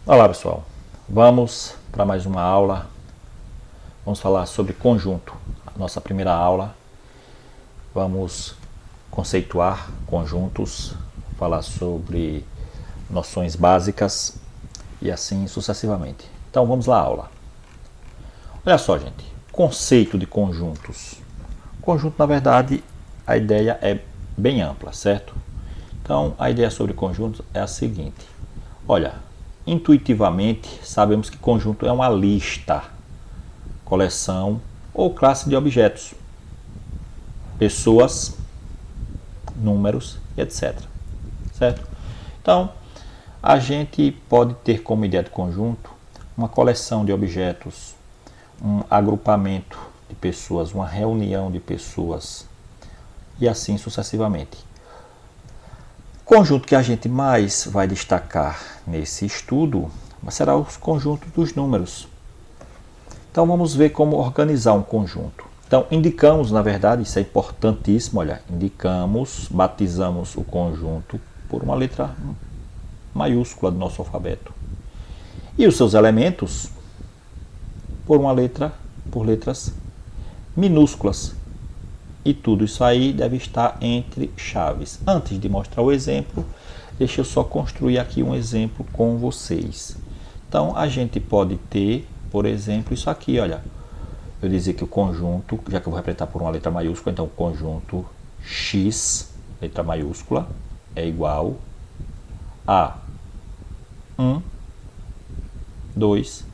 Olá pessoal, vamos para mais uma aula. Vamos falar sobre conjunto. Nossa primeira aula, vamos conceituar conjuntos, falar sobre noções básicas e assim sucessivamente. Então vamos lá, aula. Olha só, gente, conceito de conjuntos. Conjunto, na verdade, a ideia é bem ampla, certo? Então a ideia sobre conjuntos é a seguinte: olha, intuitivamente sabemos que conjunto é uma lista, coleção ou classe de objetos, pessoas, números, etc. Certo? Então, a gente pode ter como ideia de conjunto uma coleção de objetos, um agrupamento de pessoas, uma reunião de pessoas e assim sucessivamente. O conjunto que a gente mais vai destacar nesse estudo será o conjunto dos números. Então vamos ver como organizar um conjunto. Então indicamos, na verdade, isso é importantíssimo, olha, indicamos, batizamos o conjunto por uma letra maiúscula do nosso alfabeto. E os seus elementos por letras minúsculas. E tudo isso aí deve estar entre chaves. Antes de mostrar o exemplo, deixa eu só construir aqui um exemplo com vocês. Então, a gente pode ter, por exemplo, isso aqui, olha. Eu dizer que o conjunto, já que eu vou representar por uma letra maiúscula, então o conjunto X, letra maiúscula, é igual a 1, 2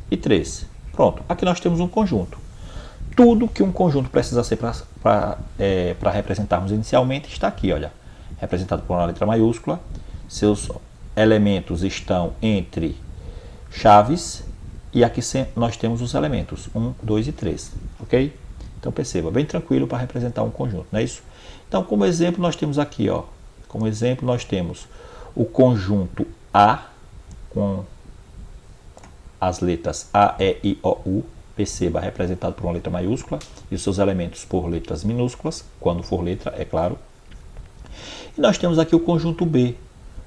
e 3. Pronto, aqui nós temos um conjunto. Tudo que um conjunto precisa ser para representarmos inicialmente está aqui, olha, representado por uma letra maiúscula. Seus elementos estão entre chaves e aqui nós temos os elementos 1, 2 e 3, ok? Então perceba, bem tranquilo para representar um conjunto, não é isso? Então, como exemplo, nós temos aqui, ó, como exemplo, nós temos o conjunto A com as letras A, E, I, O, U. Perceba, representado por uma letra maiúscula e os seus elementos por letras minúsculas, quando for letra, é claro. E nós temos aqui o conjunto B,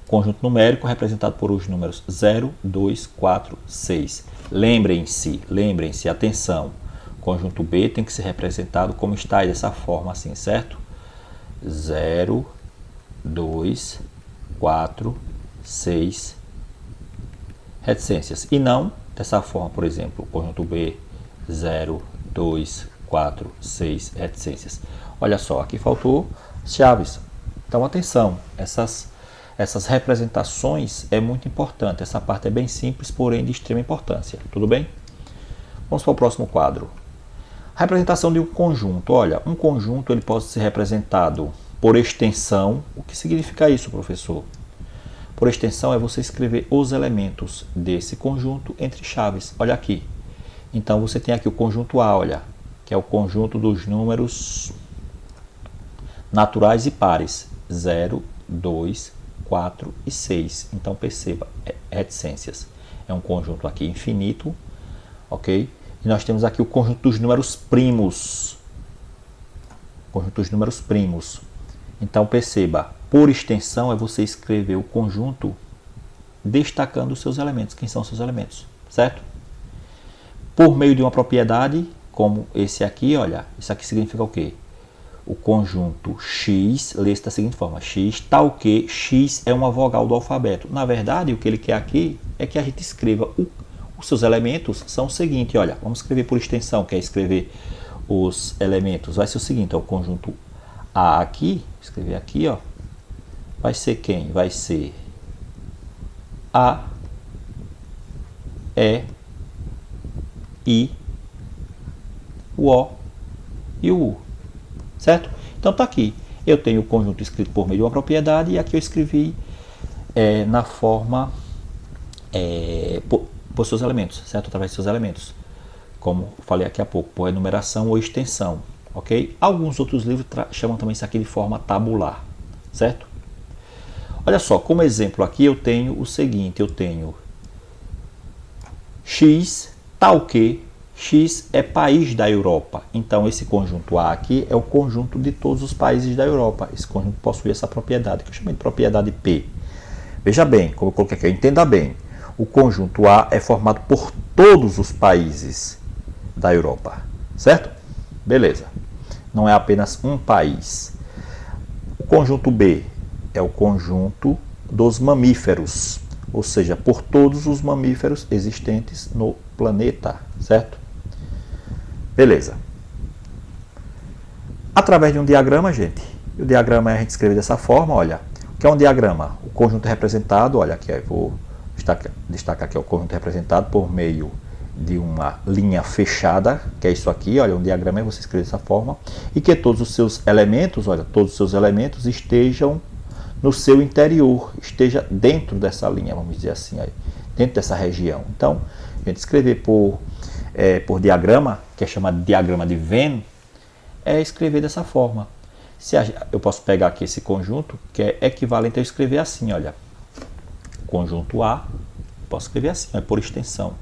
conjunto numérico representado por os números 0, 2, 4, 6. Lembrem-se, atenção, o conjunto B tem que ser representado como está aí, dessa forma assim, certo? 0, 2, 4, 6, reticências. E não dessa forma, por exemplo, o conjunto B 0, 2, 4, 6 reticências. Olha só, aqui faltou chaves. Então, atenção, essas representações é muito importante. Essa parte é bem simples, porém de extrema importância. Tudo bem? Vamos para o próximo quadro. Representação de um conjunto. Olha, um conjunto ele pode ser representado por extensão. O que significa isso, professor? Por extensão é você escrever os elementos desse conjunto entre chaves. Olha aqui. Então, você tem aqui o conjunto A, olha, que é o conjunto dos números naturais e pares, 0, 2, 4 e 6. Então, perceba, reticências. É um conjunto aqui infinito, ok? E nós temos aqui o conjunto dos números primos. Conjunto dos números primos. Então, perceba, por extensão é você escrever o conjunto destacando os seus elementos. Quem são os seus elementos, certo? Por meio de uma propriedade, como esse aqui, olha, isso aqui significa o quê? O conjunto X, lê-se da seguinte forma, X, tal que X é uma vogal do alfabeto. Na verdade, o que ele quer aqui é que a gente escreva os seus elementos, são o seguinte, olha, vamos escrever por extensão, que é escrever os elementos. Vai ser o seguinte, ó, o conjunto A aqui, escrever aqui, ó, vai ser quem? Vai ser A, E, I, o O e o U, certo? Então tá aqui, eu tenho o conjunto escrito por meio de uma propriedade e aqui eu escrevi na forma por seus elementos, certo? Através de seus elementos, como falei aqui há pouco, por enumeração ou extensão, ok? Alguns outros livros chamam também isso aqui de forma tabular, certo? Olha só, como exemplo aqui eu tenho o seguinte, eu tenho X tal que X é país da Europa. Então, esse conjunto A aqui é o conjunto de todos os países da Europa. Esse conjunto possui essa propriedade, que eu chamei de propriedade P. Veja bem, como eu coloquei aqui, entenda bem. o conjunto A é formado por todos os países da Europa, certo? Beleza. Não é apenas um país. O conjunto B é o conjunto dos mamíferos, ou seja, por todos os mamíferos existentes no planeta, certo? Beleza. Através de um diagrama, gente, o diagrama a gente escreve dessa forma, olha, o que é um diagrama? O conjunto representado, olha aqui, eu vou destacar aqui o conjunto representado por meio de uma linha fechada, que é isso aqui, olha, um diagrama é você escrever dessa forma, e que todos os seus elementos, olha, todos os seus elementos estejam no seu interior, esteja dentro dessa linha, vamos dizer assim, aí, dentro dessa região. Então, a gente escrever por diagrama, que é chamado de diagrama de Venn, é escrever dessa forma. Eu posso pegar aqui esse conjunto, que é equivalente a eu escrever assim, olha, conjunto A, posso escrever assim, olha, por extensão,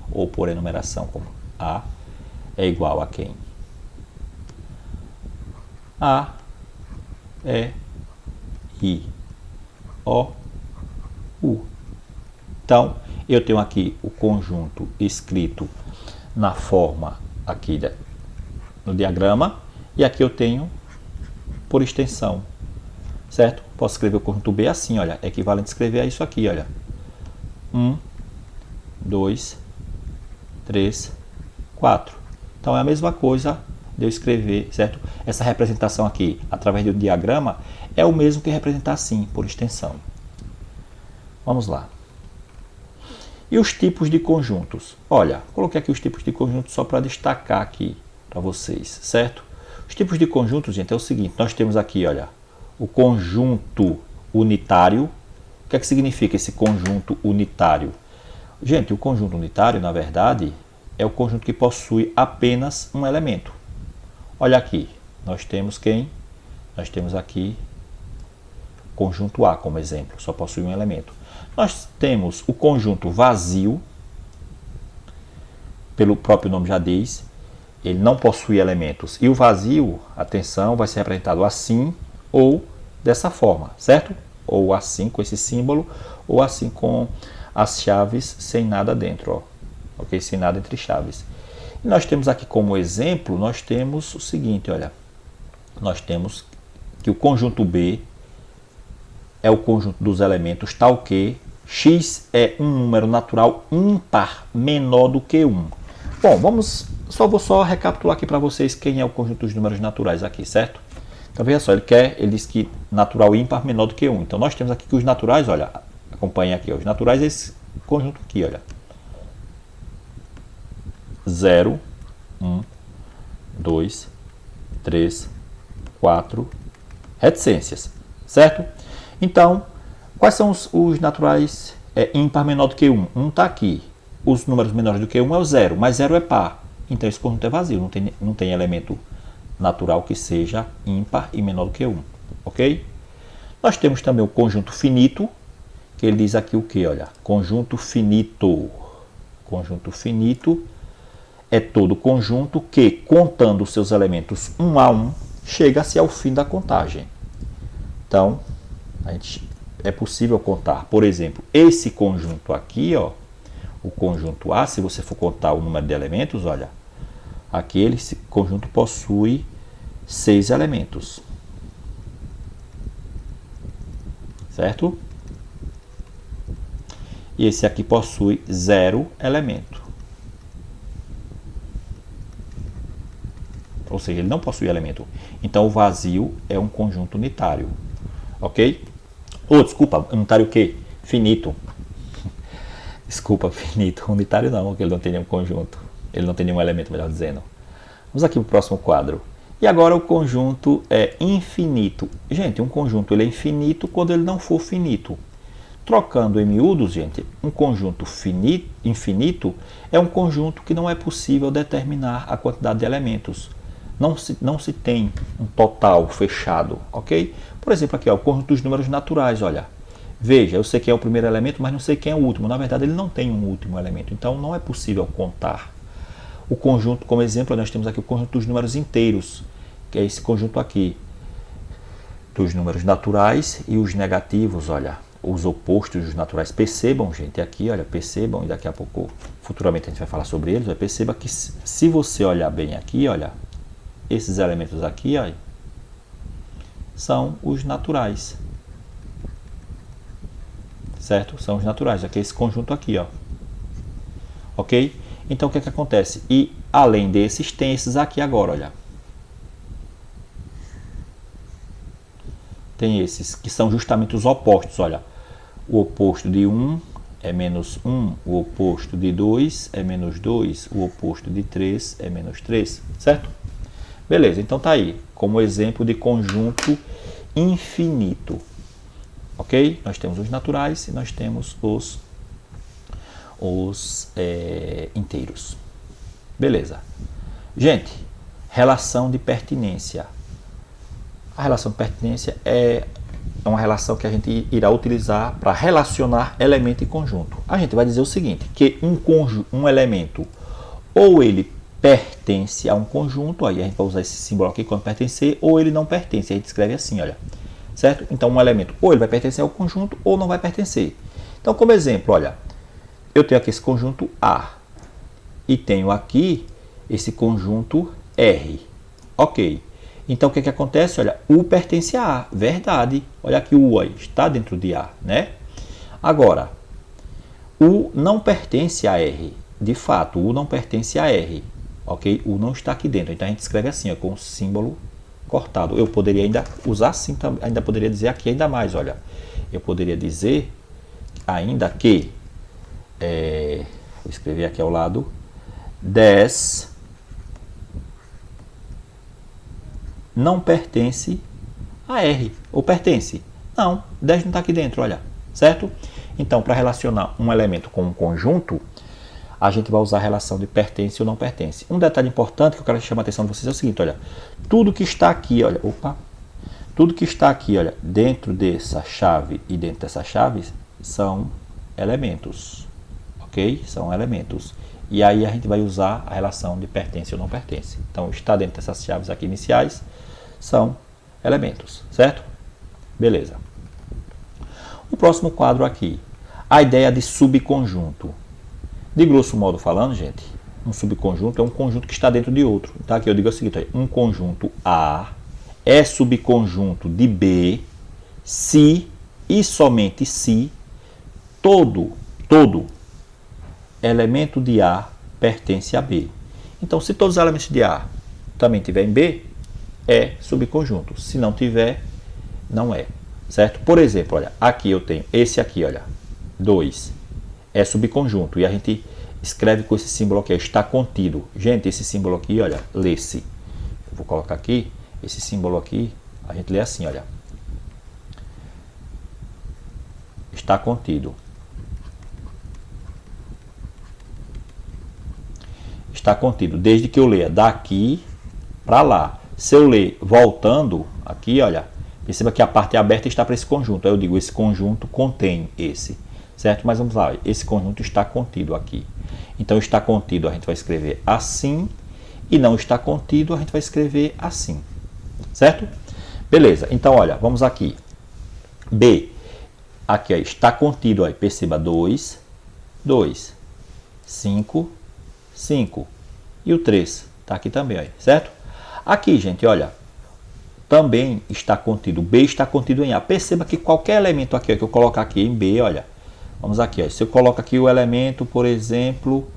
ou por enumeração, como A é igual a quem? A, E, I, O, U. Então, eu tenho aqui o conjunto escrito na forma aqui no diagrama, e aqui eu tenho por extensão, certo? Posso escrever o conjunto B assim, olha, é equivalente a escrever a isso aqui, olha. 1, 2, 3, 4. Então é a mesma coisa de eu escrever, certo? Essa representação aqui, através do diagrama, é o mesmo que representar assim, por extensão. Vamos lá. E os tipos de conjuntos? Olha, coloquei aqui os tipos de conjuntos só para destacar aqui para vocês, certo? Os tipos de conjuntos, gente, é o seguinte, nós temos aqui, olha, o conjunto unitário. O que é que significa esse conjunto unitário? Gente, o conjunto unitário, na verdade, é o conjunto que possui apenas um elemento. Olha aqui, nós temos quem? Nós temos aqui conjunto A como exemplo, só possui um elemento. Nós temos o conjunto vazio, pelo próprio nome já diz, ele não possui elementos. E o vazio, atenção, vai ser representado assim ou dessa forma, certo? Ou assim com esse símbolo, ou assim com as chaves sem nada dentro, ó. Ok? Sem nada entre chaves. E nós temos aqui como exemplo, nós temos o seguinte, olha. Nós temos que o conjunto B é o conjunto dos elementos tal que x é um número natural ímpar menor do que 1. Bom, vou só recapitular aqui para vocês quem é o conjunto dos números naturais aqui, certo? Então veja só, ele diz que natural ímpar menor do que 1. Então nós temos aqui que os naturais, olha, acompanhem aqui, os naturais é esse conjunto aqui, olha. 0, 1, 2, 3, 4, reticências, certo? Então, quais são os naturais ímpar menor do que 1? 1 está aqui. Os números menores do que 1 é o 0, mas 0 é par. Então esse conjunto é vazio, não tem elemento natural que seja ímpar e menor do que 1. Ok? Nós temos também o conjunto finito, que ele diz aqui o que? Olha, conjunto finito. Conjunto finito é todo conjunto que, contando os seus elementos um a um, chega-se ao fim da contagem. Então, é possível contar, por exemplo, esse conjunto aqui, ó, o conjunto A, se você for contar o número de elementos, olha, aqui esse conjunto possui 6 elementos. Certo? E esse aqui possui 0 elemento. Ou seja, ele não possui elemento. Então, o vazio é um conjunto unitário. Ok? Desculpa, unitário o quê? Finito. Desculpa, finito. Unitário não, porque ele não tem nenhum conjunto. Ele não tem nenhum elemento, melhor dizendo. Vamos aqui para o próximo quadro. E agora o conjunto é infinito. Gente, um conjunto ele é infinito quando ele não for finito. Trocando em miúdos, gente, um conjunto infinito é um conjunto que não é possível determinar a quantidade de elementos. Não se tem um total fechado, ok? Por exemplo, aqui, ó, o conjunto dos números naturais, olha. Veja, eu sei quem é o primeiro elemento, mas não sei quem é o último. Na verdade, ele não tem um último elemento, então não é possível contar. O conjunto, como exemplo, nós temos aqui o conjunto dos números inteiros, que é esse conjunto aqui, dos números naturais e os negativos, olha. os opostos dos naturais. Percebam, gente, aqui, olha, percebam, e daqui a pouco, futuramente a gente vai falar sobre eles, perceba que se você olhar bem aqui, olha, esses elementos aqui, olha, são os naturais. Certo? São os naturais, aqui esse conjunto aqui, ó. Ok? Então, o que é que acontece? E, além desses, tem esses aqui agora, olha. Tem esses, que são justamente os opostos, olha. O oposto de 1 é menos 1, o oposto de 2 é menos 2, o oposto de 3 é menos 3, certo? Beleza, então tá aí, como exemplo de conjunto infinito. Ok? Nós temos os naturais e nós temos os inteiros. Beleza. Gente, relação de pertinência. A relação de pertinência é uma relação que a gente irá utilizar para relacionar elemento e conjunto. A gente vai dizer o seguinte, que um elemento ou ele pertence a um conjunto, aí a gente vai usar esse símbolo aqui quando pertencer, ou ele não pertence, a gente escreve assim, olha. Certo? Então, um elemento ou ele vai pertencer ao conjunto ou não vai pertencer. Então, como exemplo, olha, eu tenho aqui esse conjunto A e tenho aqui esse conjunto R. Ok. Então, o que acontece? Olha, U pertence a A. Verdade. Olha aqui o U aí, está dentro de A, né? Agora, U não pertence a R. De fato, U não pertence a R. Ok? U não está aqui dentro. Então, a gente escreve assim, ó, com o símbolo cortado. Eu poderia ainda usar assim, ainda poderia dizer aqui ainda mais, olha. Eu poderia dizer ainda que, vou escrever aqui ao lado, 10 não pertence a R. Ou pertence? Não, 10 não está aqui dentro, olha. Certo? Então, para relacionar um elemento com um conjunto, a gente vai usar a relação de pertence ou não pertence. Um detalhe importante que eu quero chamar a atenção de vocês é o seguinte, olha. Tudo que está aqui, olha, tudo que está aqui, olha, dentro dessa chave e dentro dessa chave são elementos, ok? São elementos. E aí a gente vai usar a relação de pertence ou não pertence. Então, está dentro dessas chaves aqui iniciais, são elementos, certo? Beleza. O próximo quadro aqui, a ideia de subconjunto. De grosso modo falando, gente, um subconjunto é um conjunto que está dentro de outro. Tá? Aqui eu digo o seguinte, um conjunto A é subconjunto de B se e somente se todo elemento de A pertence a B. Então, se todos os elementos de A também tiverem B, é subconjunto. Se não tiver, não é. Certo? Por exemplo, olha, aqui eu tenho esse aqui, olha, 2. É subconjunto. E a gente escreve com esse símbolo aqui, está contido. Gente, esse símbolo aqui, olha, lê-se. Vou colocar aqui, esse símbolo aqui, a gente lê assim, olha. Está contido. Está contido, desde que eu leia daqui para lá. Se eu ler voltando, aqui, olha, perceba que a parte aberta está para esse conjunto. Aí eu digo, esse conjunto contém esse. Certo? Mas vamos lá, esse conjunto está contido aqui. Então, está contido, a gente vai escrever assim, e não está contido, a gente vai escrever assim. Certo? Beleza, então, olha, vamos aqui. B, aqui, ó, está contido, ó, perceba, 2, 2, 5, 5. E o 3, está aqui também, ó, certo? Aqui, gente, olha, também está contido, B está contido em A. Perceba que qualquer elemento aqui, ó, que eu colocar aqui em B, olha, vamos aqui, ó. Se eu coloco aqui o elemento, por exemplo,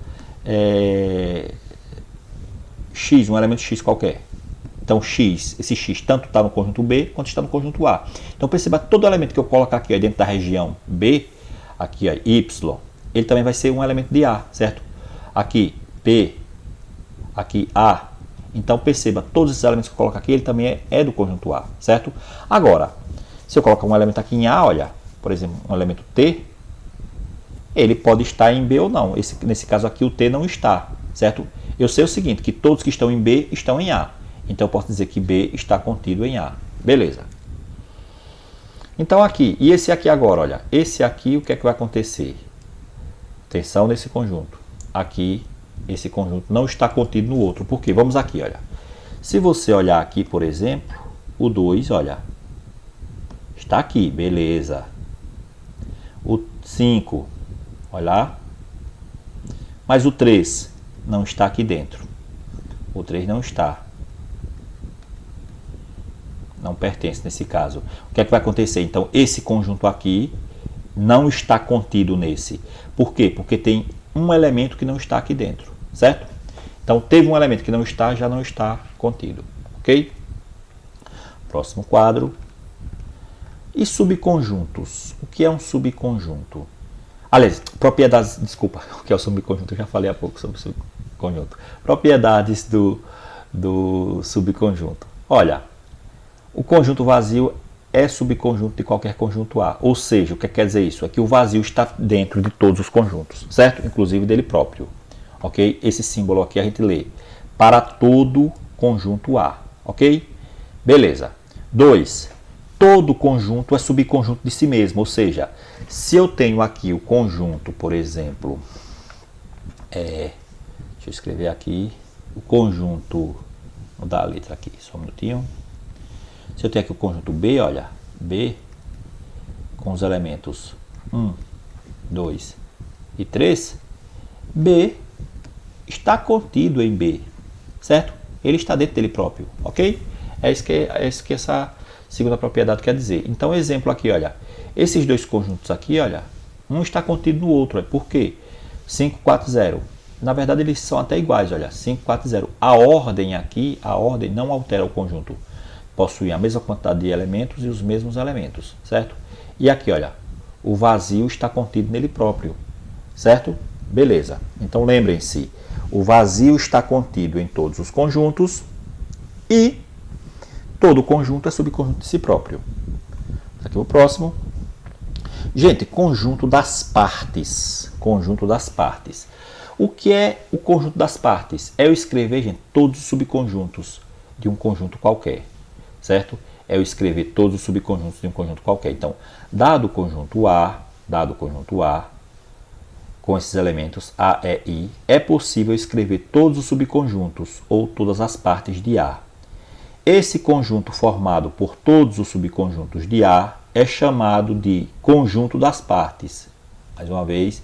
X, um elemento X qualquer. Então, X, esse X tanto está no conjunto B quanto está no conjunto A. Então, perceba todo elemento que eu colocar aqui ó, dentro da região B, aqui ó, Y, ele também vai ser um elemento de A, certo? Aqui, P, aqui A. Então, perceba, todos esses elementos que eu coloco aqui, ele também é do conjunto A, certo? Agora, se eu colocar um elemento aqui em A, olha, por exemplo, um elemento T, ele pode estar em B ou não. Nesse caso aqui, o T não está, certo? Eu sei o seguinte, que todos que estão em B estão em A. Então, eu posso dizer que B está contido em A. Beleza. Então, aqui, e esse aqui agora, olha. Esse aqui, o que é que vai acontecer? Atenção nesse conjunto. Aqui, esse conjunto não está contido no outro. Por quê? Vamos aqui, olha. Se você olhar aqui, por exemplo, o 2, olha. Está aqui, beleza. 5. Olha lá. Mas o 3 não está aqui dentro. O 3 não está. Não pertence nesse caso. O que é que vai acontecer? Então, esse conjunto aqui não está contido nesse. Por quê? Porque tem um elemento que não está aqui dentro, certo? Então, teve um elemento que não está, já não está contido, ok? Próximo quadro. E subconjuntos? O que é um subconjunto? Aliás, propriedades, desculpa, o que é o subconjunto? Eu já falei há pouco sobre o subconjunto. Propriedades do subconjunto. Olha, o conjunto vazio é subconjunto de qualquer conjunto A. Ou seja, o que quer dizer isso? É que o vazio está dentro de todos os conjuntos, certo? Inclusive dele próprio. Ok? Esse símbolo aqui a gente lê para todo conjunto A. Ok? Beleza. 2. Todo conjunto é subconjunto de si mesmo. Ou seja, se eu tenho aqui o conjunto, por exemplo, deixa eu escrever aqui, o conjunto, vou dar a letra aqui, só um minutinho. Se eu tenho aqui o conjunto B, olha, B, com os elementos 1, 2 e 3, B está contido em B, certo? Ele está dentro dele próprio, ok? É isso que essa segunda propriedade quer dizer. Então, exemplo aqui, olha, esses dois conjuntos aqui, olha, um está contido no outro, por quê? 5, 4, 0. Na verdade, eles são até iguais, olha, 5, 4, 0. A ordem aqui, a ordem não altera o conjunto. Possuem a mesma quantidade de elementos e os mesmos elementos, certo? E aqui, olha, o vazio está contido nele próprio, certo? Beleza. Então, lembrem-se, o vazio está contido em todos os conjuntos e todo conjunto é subconjunto de si próprio. Aqui o próximo. Gente, conjunto das partes. Conjunto das partes. O que é o conjunto das partes? É eu escrever, gente, todos os subconjuntos de um conjunto qualquer. Certo? É eu escrever todos os subconjuntos de um conjunto qualquer. Então, dado o conjunto A, com esses elementos A, E, I, é possível escrever todos os subconjuntos ou todas as partes de A. Esse conjunto formado por todos os subconjuntos de A é chamado de conjunto das partes. Mais uma vez,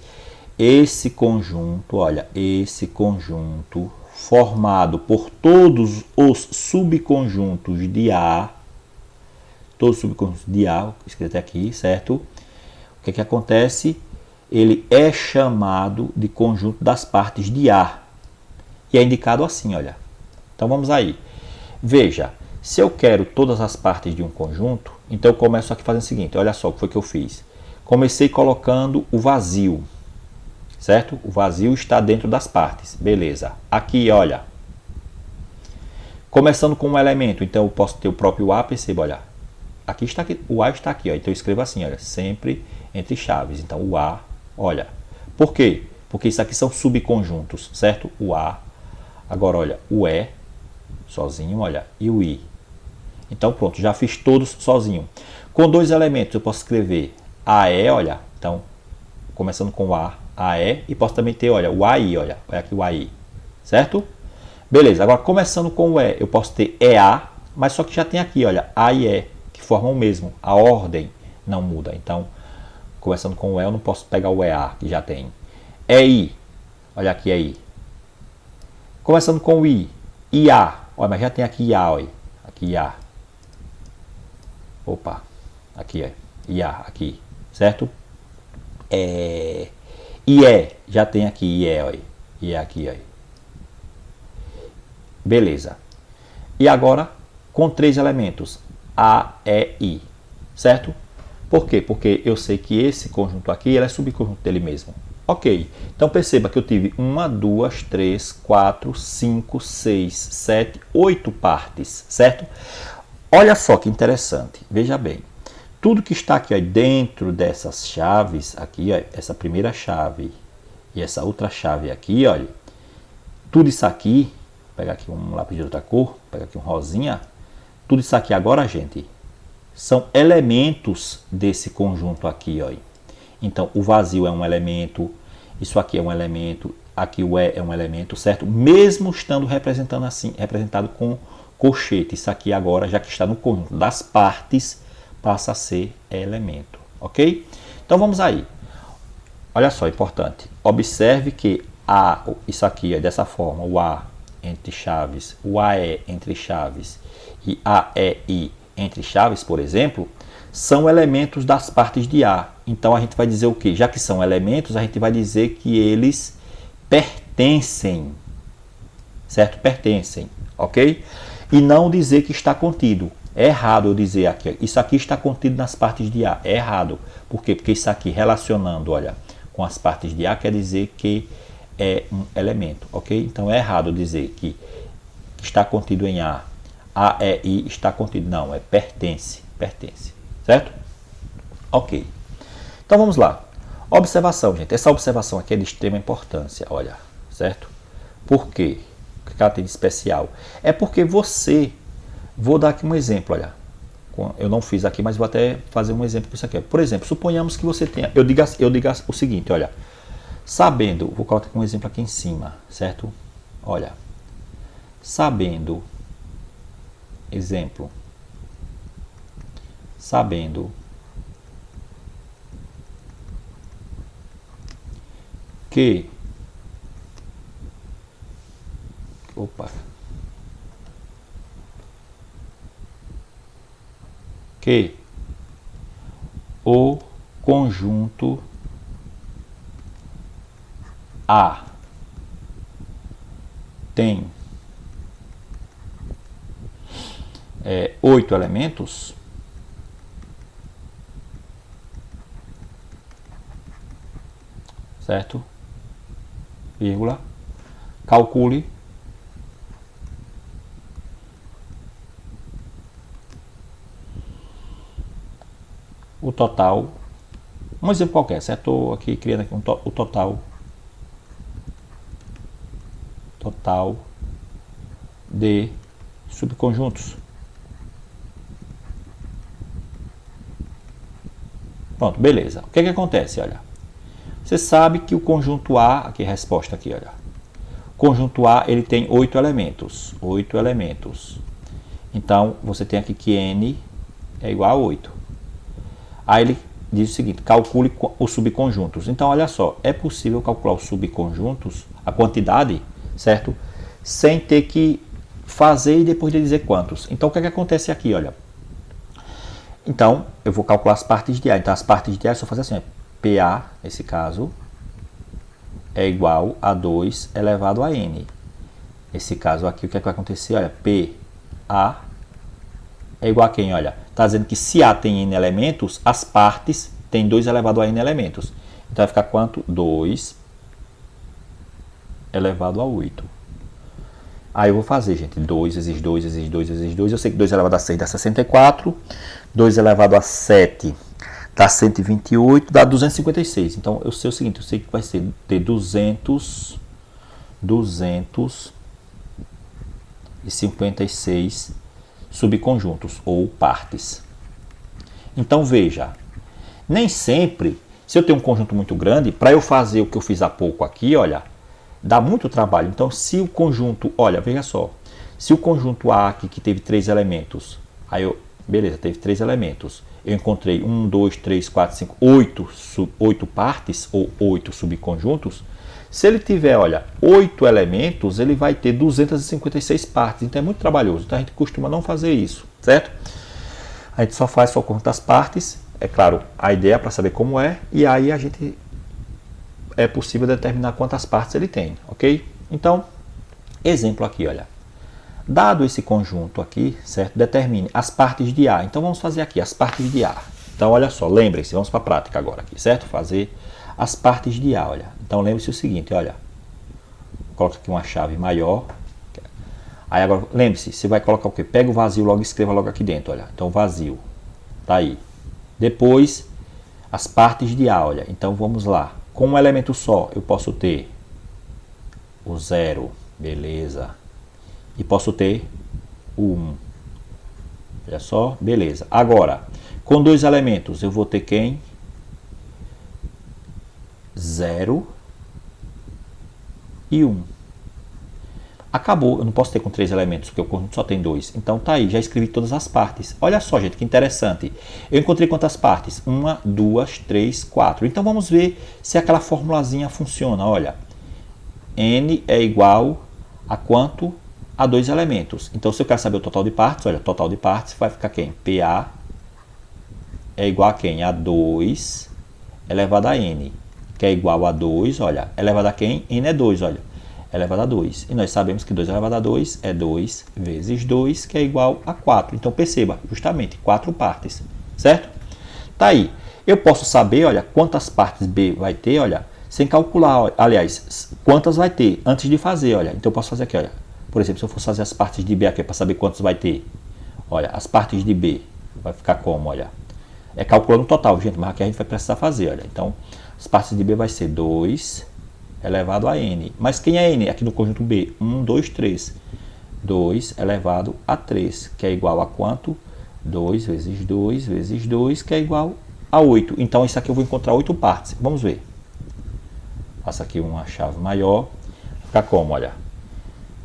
esse conjunto, olha, esse conjunto formado por todos os subconjuntos de A, todos os subconjuntos de A, escrito aqui, certo? O que acontece? Ele é chamado de conjunto das partes de A. E é indicado assim, olha. Então vamos aí. Veja, se eu quero todas as partes de um conjunto, então eu começo aqui fazendo o seguinte, olha só o que foi que eu fiz. Comecei colocando o vazio, certo? O vazio está dentro das partes, beleza. Aqui, olha, começando com um elemento, então eu posso ter o próprio A, perceba, olha, aqui está aqui, o A está aqui, ó, então eu escrevo assim, olha, sempre entre chaves. Então o A, olha, por quê? Porque isso aqui são subconjuntos, certo? O A, agora olha, o E, sozinho, olha, e o I. Então pronto, já fiz todos sozinho. Com dois elementos eu posso escrever AE, olha, então começando com o A, AE, e posso também ter, olha, o AI, olha aqui o AI, certo? Beleza, agora começando com o E, eu posso ter EA, mas só que já tem aqui, olha, A e E, que formam o mesmo, a ordem não muda. Então, começando com o E, eu não posso pegar o EA, que já tem. EI, olha aqui EI. Começando com o I, IA, olha, mas já tem aqui IA, olha, aqui IA. Opa, aqui é IA, aqui, certo? IE, já tem aqui IE, olha, IE aqui, olha. Beleza. E agora, com três elementos, A, E, I, certo? Por quê? Porque eu sei que esse conjunto aqui ele é subconjunto dele mesmo. Ok, então perceba que eu tive 1, 2, 3, 4, 5, 6, 7, 8 partes, certo? Olha só que interessante, veja bem, tudo que está aqui ó, dentro dessas chaves, aqui, ó, essa primeira chave e essa outra chave aqui, olha, tudo isso aqui, vou pegar aqui um lápis de outra cor, vou pegar aqui um rosinha, tudo isso aqui agora, gente, são elementos desse conjunto aqui, ó. Então, o vazio é um elemento, isso aqui é um elemento, aqui o E é um elemento, certo? Mesmo estando representado com colchete, isso aqui agora, já que está no conjunto das partes, passa a ser elemento, ok? Então, vamos aí. olha só, importante. Observe que isso aqui é dessa forma, o A entre chaves, o AE entre chaves e AEI entre chaves, por exemplo, são elementos das partes de A. Então a gente vai dizer o quê? Já que são elementos, a gente vai dizer que eles pertencem, certo? Pertencem, ok? E não dizer que está contido. É errado eu dizer aqui, isso aqui está contido nas partes de A. É errado. Por quê? Porque isso aqui relacionando, olha, com as partes de A quer dizer que é um elemento, ok? Então é errado dizer que está contido em A. A, E, I está contido. Não, é pertence, pertence, certo? Ok. Então vamos lá. Observação, gente. Essa observação aqui é de extrema importância, olha, certo? Por quê? O que ela tem de especial? É porque você, vou dar aqui um exemplo, olha. Eu não fiz aqui, mas vou até fazer um exemplo com isso aqui. Por exemplo, suponhamos que você tenha, eu diga o seguinte, olha, sabendo, vou colocar um exemplo aqui em cima, certo? Olha, sabendo, exemplo, sabendo que, que o conjunto A tem 8 elementos, certo? Vírgula, calcule o total, um exemplo qualquer, certo? Estou aqui criando aqui o total de subconjuntos. Pronto, beleza. O que é que acontece, olha? Você sabe que o conjunto A, aqui a resposta aqui, olha. O conjunto A, ele tem 8 elementos. 8 elementos. Então, você tem aqui que N é igual a 8. Aí ele diz o seguinte, calcule os subconjuntos. Então, olha só, é possível calcular os subconjuntos, a quantidade, certo? Sem ter que fazer e depois de dizer quantos. Então, o que é que acontece aqui, olha? Então, eu vou calcular as partes de A. Então, as partes de A, eu só fazer assim, PA, nesse caso, é igual a 2 elevado a N. Nesse caso aqui, o que é que vai acontecer? Olha, PA é igual a quem? Olha, está dizendo que se A tem N elementos, as partes têm 2 elevado a N elementos. Então, vai ficar quanto? 2 elevado a 8. Aí eu vou fazer, gente, 2 vezes 2 vezes 2 vezes 2. Eu sei que 2 elevado a 6 dá 64. 2 elevado a 7 dá 128, dá 256. Então, eu sei o seguinte, eu sei que vai ter 256 subconjuntos ou partes. Então, veja, nem sempre, se eu tenho um conjunto muito grande, para eu fazer o que eu fiz há pouco aqui, olha, dá muito trabalho. Então, se o conjunto, olha, veja só, se o conjunto A aqui que teve 3 elementos, aí eu, beleza, teve 3 elementos, eu encontrei 1, 2, 3, 4, 5, 8 partes ou 8 subconjuntos. Se ele tiver, olha, 8 elementos, ele vai ter 256 partes. Então é muito trabalhoso. Então a gente costuma não fazer isso, certo? A gente só faz, só conta as partes. É claro, a ideia é para saber como é. E aí a gente é possível determinar quantas partes ele tem, ok? Então, exemplo aqui, olha. Dado esse conjunto aqui, certo? Determine as partes de A. Então, vamos fazer aqui as partes de A. Então, olha só, lembrem-se, vamos para a prática agora aqui, certo? Fazer as partes de A, olha. Então, lembre-se o seguinte, olha. Coloca aqui uma chave maior. Aí, agora, lembre-se, você vai colocar o quê? Pega o vazio logo e escreva logo aqui dentro, olha. Então, vazio. Tá aí. Depois, as partes de A, olha. Então, vamos lá. Com um elemento só, eu posso ter o 0, beleza. E posso ter o 1. Olha só, beleza. Agora, com 2 elementos, eu vou ter quem? 0 e 1. acabou. Eu não posso ter com 3 elementos, porque o conjunto só tem 2. Então tá aí, já escrevi todas as partes. Olha só, gente, que interessante. Eu encontrei quantas partes? 1, 2, 3, 4. Então vamos ver se aquela formulazinha funciona. Olha, n é igual a quanto? A 2 elementos. Então se eu quero saber o total de partes, olha, o total de partes vai ficar quem? PA é igual a quem? A 2 elevado a n, que é igual a 2, olha, elevado a quem? N é 2, olha, elevado a 2. E nós sabemos que 2 elevado a 2 é 2 vezes 2, que é igual a 4. Então perceba, justamente, 4 partes, certo? Tá aí. Eu posso saber, olha, quantas partes B vai ter, olha, sem calcular, olha, aliás, quantas vai ter antes de fazer, olha. Então eu posso fazer aqui, olha. Por exemplo, se eu fosse fazer as partes de B aqui para saber quantos vai ter, olha, as partes de B vai ficar como, olha. É calculando o total, gente, mas aqui a gente vai precisar fazer, olha. Então, as partes de B vai ser 2 elevado a n. Mas quem é n? Aqui no conjunto B, 1, 2, 3. 2 elevado a 3, que é igual a quanto? 2 vezes 2 vezes 2, que é igual a 8. Então, isso aqui eu vou encontrar 8 partes. Vamos ver. Faça aqui uma chave maior. Fica como, olha.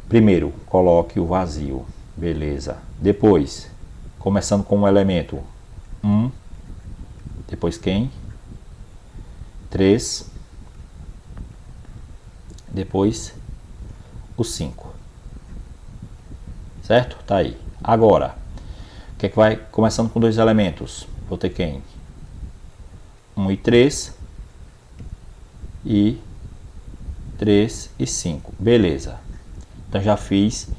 Primeiro, coloque o vazio. Beleza. Depois, começando com um elemento 1. Depois quem? 3. Depois o 5. Certo? Tá aí. Agora, o que é que vai? Começando com 2 elementos. Vou ter quem? 1 e 3. E 3 e 5. Beleza. Então já fiz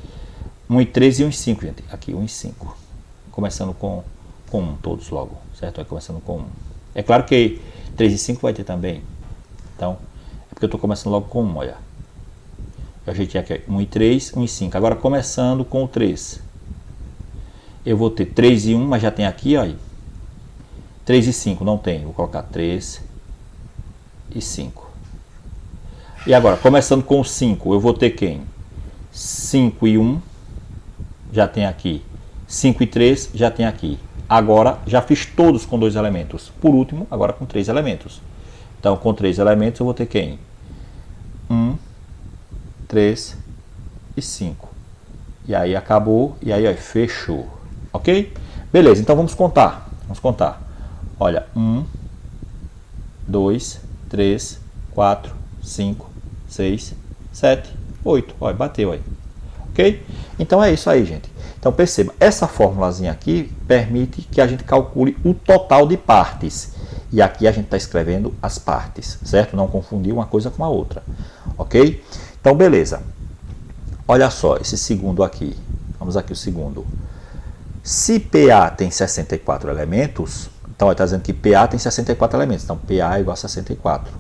1 e 3 e 1 e 5, gente. Aqui 1 e 5. Começando com 1 todos logo. Certo? Vai começando com 1. É claro que 3 e 5 vai ter também. Então, é porque eu estou começando logo com 1, olha. Eu ajeitei aqui 1 e 3, 1 e 5. Agora, começando com o 3. Eu vou ter 3 e 1, mas já tem aqui, olha. 3 e 5, não tem. Vou colocar 3 e 5. E agora, começando com o 5, eu vou ter quem? 5 e 1, já tem aqui. 5 e 3, já tem aqui. Agora, já fiz todos com 2 elementos. Por último, agora com 3 elementos. Então, com 3 elementos, eu vou ter quem? 1, 3 e 5. E aí, acabou. E aí, ó, fechou. Ok? Beleza, então vamos contar. Vamos contar. Olha, 1, 2, 3, 4, 5, 6, 7, 8. Olha, bateu aí. Ok? Então, é isso aí, gente. Então perceba, essa formulazinha aqui permite que a gente calcule o total de partes. E aqui a gente está escrevendo as partes, certo? Não confundir uma coisa com a outra, ok? Então beleza. Olha só, esse segundo aqui. Vamos aqui o segundo. Se PA tem 64 elementos, então ele está dizendo que PA tem 64 elementos. Então PA é igual a 64.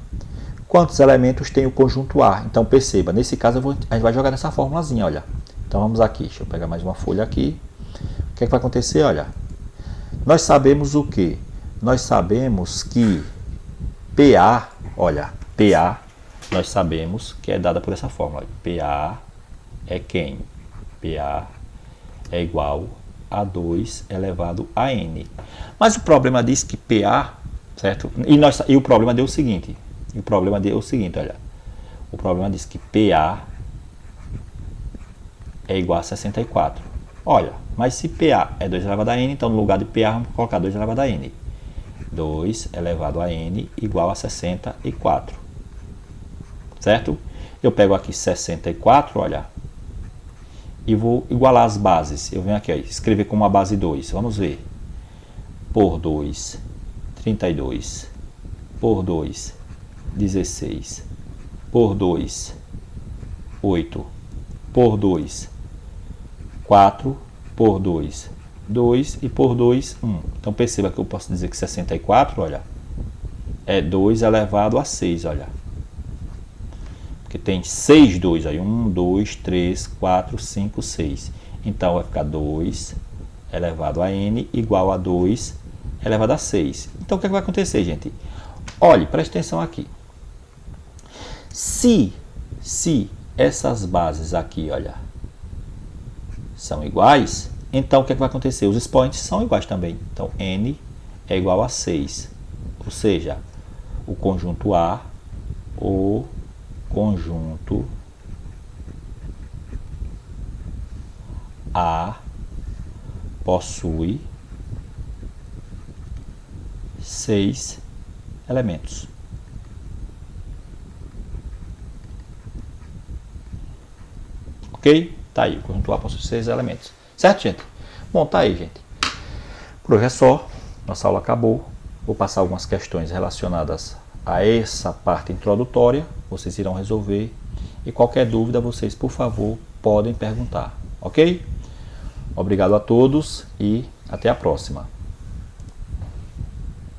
Quantos elementos tem o conjunto A? Então perceba, nesse caso a gente vai jogar nessa formulazinha, olha. Então vamos aqui, deixa eu pegar mais uma folha aqui. O que é que vai acontecer? Olha, nós sabemos o que? Nós sabemos que PA, olha, PA, nós sabemos que é dada por essa fórmula. PA é quem? PA é igual a 2 elevado a n. Mas o problema diz que PA, certo? E o problema deu o seguinte. Olha. O problema diz que PA é igual a 64. Olha, mas se PA é 2 elevado a n, então no lugar de PA vamos colocar 2 elevado a n. 2 elevado a n igual a 64. Certo? Eu pego aqui 64, olha, e vou igualar as bases. Eu venho aqui, ó, escrever como a base 2. Vamos ver. Por 2, 32. Por 2, 16. Por 2, 8. Por 2, 4, por 2, 2 e por 2, 1. Então perceba que eu posso dizer que 64, olha, é 2 elevado a 6, olha. Porque tem 6 2 aí, 1, 2, 3, 4, 5, 6. Então vai ficar 2 elevado a n igual a 2 elevado a 6. Então o que é que vai acontecer, gente? Olhe, preste atenção aqui. Se essas bases aqui, olha, são iguais, então o que é que vai acontecer? Os expoentes são iguais também. Então, n é igual a 6. Ou seja, o conjunto A, A possui 6 elementos. Ok? Tá aí, o conjunto A possui 6 elementos. Certo, gente? Bom, tá aí, gente. Por hoje é só. Nossa aula acabou. Vou passar algumas questões relacionadas a essa parte introdutória. Vocês irão resolver. E qualquer dúvida, vocês, por favor, podem perguntar. Ok? Obrigado a todos e até a próxima.